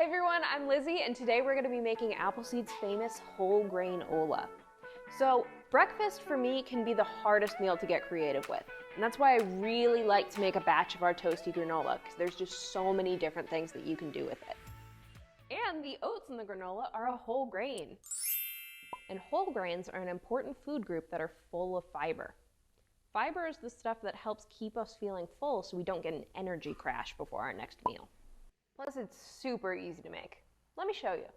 Hey everyone, I'm Lizzie, and today we're going to be making Appleseed's famous whole grain-ola. So breakfast for me can be the hardest meal to get creative with, and that's why I really like to make a batch of our toasty granola, because there's just so many different things that you can do with it. And the oats in the granola are a whole grain. And whole grains are an important food group that are full of fiber. Fiber is the stuff that helps keep us feeling full so we don't get an energy crash before our next meal. Plus, it's super easy to make. Let me show you.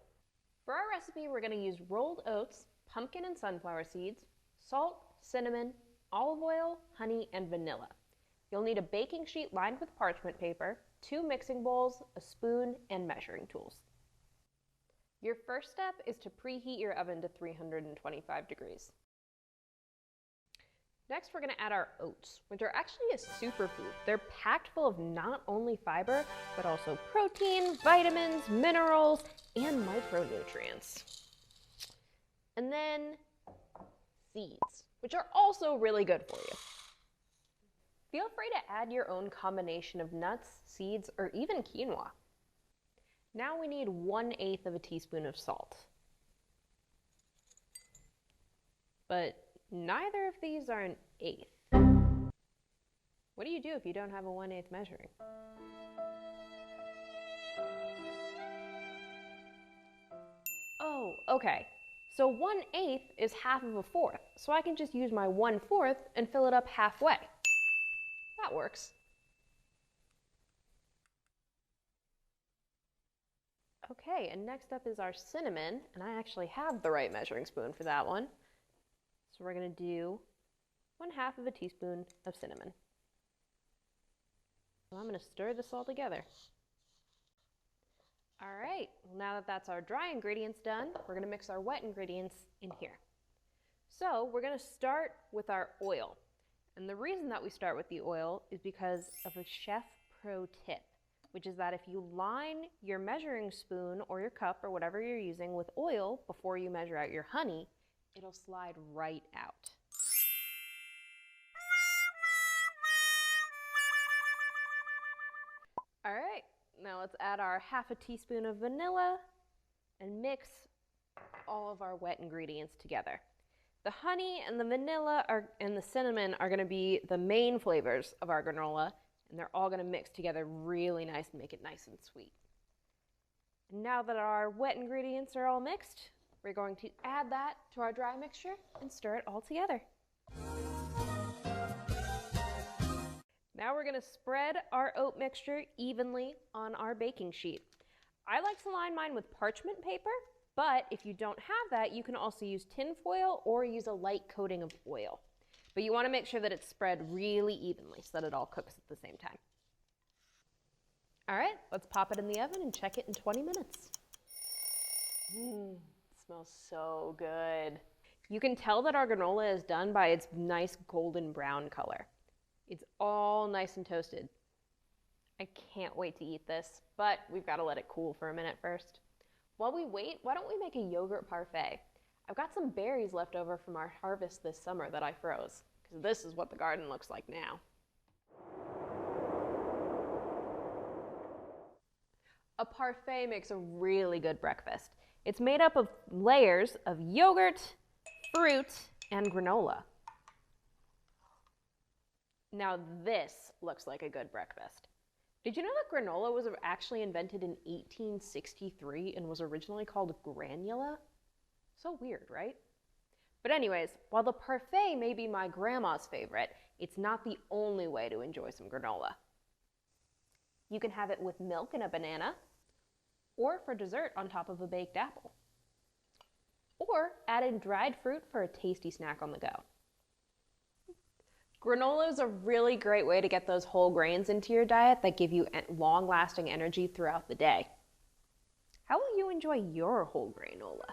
For our recipe, we're going to use rolled oats, pumpkin and sunflower seeds, salt, cinnamon, olive oil, honey, and vanilla. You'll need a baking sheet lined with parchment paper, 2 mixing bowls, a spoon, and measuring tools. Your first step is to preheat your oven to 325 degrees. Next, we're going to add our oats, which are actually a superfood. They're packed full of not only fiber, but also protein, vitamins, minerals, and micronutrients. And then seeds, which are also really good for you. Feel free to add your own combination of nuts, seeds, or even quinoa. Now we need 1/8 of a teaspoon of salt. But neither of these are an eighth. What do you do if you don't have a 1/8 measuring? Oh, okay. So 1/8 is half of a fourth, so I can just use my 1/4 and fill it up halfway. That works. Okay, and next up is our cinnamon, and I actually have the right measuring spoon for that one. So we're going to do 1/2 of a teaspoon of cinnamon. So I'm going to stir this all together. All right, well, now that that's our dry ingredients done, we're going to mix our wet ingredients in here. So we're going to start with our oil. And the reason that we start with the oil is because of a chef pro tip, which is that if you line your measuring spoon or your cup or whatever you're using with oil before you measure out your honey, it'll slide right out. All right, now let's add our 1/2 teaspoon of vanilla and mix all of our wet ingredients together. The honey and the vanilla and the cinnamon are going to be the main flavors of our granola, and they're all going to mix together really nice and make it nice and sweet. And now that our wet ingredients are all mixed, we're going to add that to our dry mixture and stir it all together. Now we're going to spread our oat mixture evenly on our baking sheet. I like to line mine with parchment paper, but if you don't have that, you can also use tin foil or use a light coating of oil. But you want to make sure that it's spread really evenly so that it all cooks at the same time. All right, let's pop it in the oven and check it in 20 minutes. It smells so good. You can tell that our granola is done by its nice golden brown color. It's all nice and toasted. I can't wait to eat this, but we've got to let it cool for a minute first. While we wait, why don't we make a yogurt parfait? I've got some berries left over from our harvest this summer that I froze, because this is what the garden looks like now. A parfait makes a really good breakfast. It's made up of layers of yogurt, fruit, and granola. Now this looks like a good breakfast. Did you know that granola was actually invented in 1863 and was originally called Granola? So weird, right? But anyways, while the parfait may be my grandma's favorite, it's not the only way to enjoy some granola. You can have it with milk and a banana, or for dessert on top of a baked apple. Or add in dried fruit for a tasty snack on the go. Granola is a really great way to get those whole grains into your diet that give you long-lasting energy throughout the day. How will you enjoy your whole granola?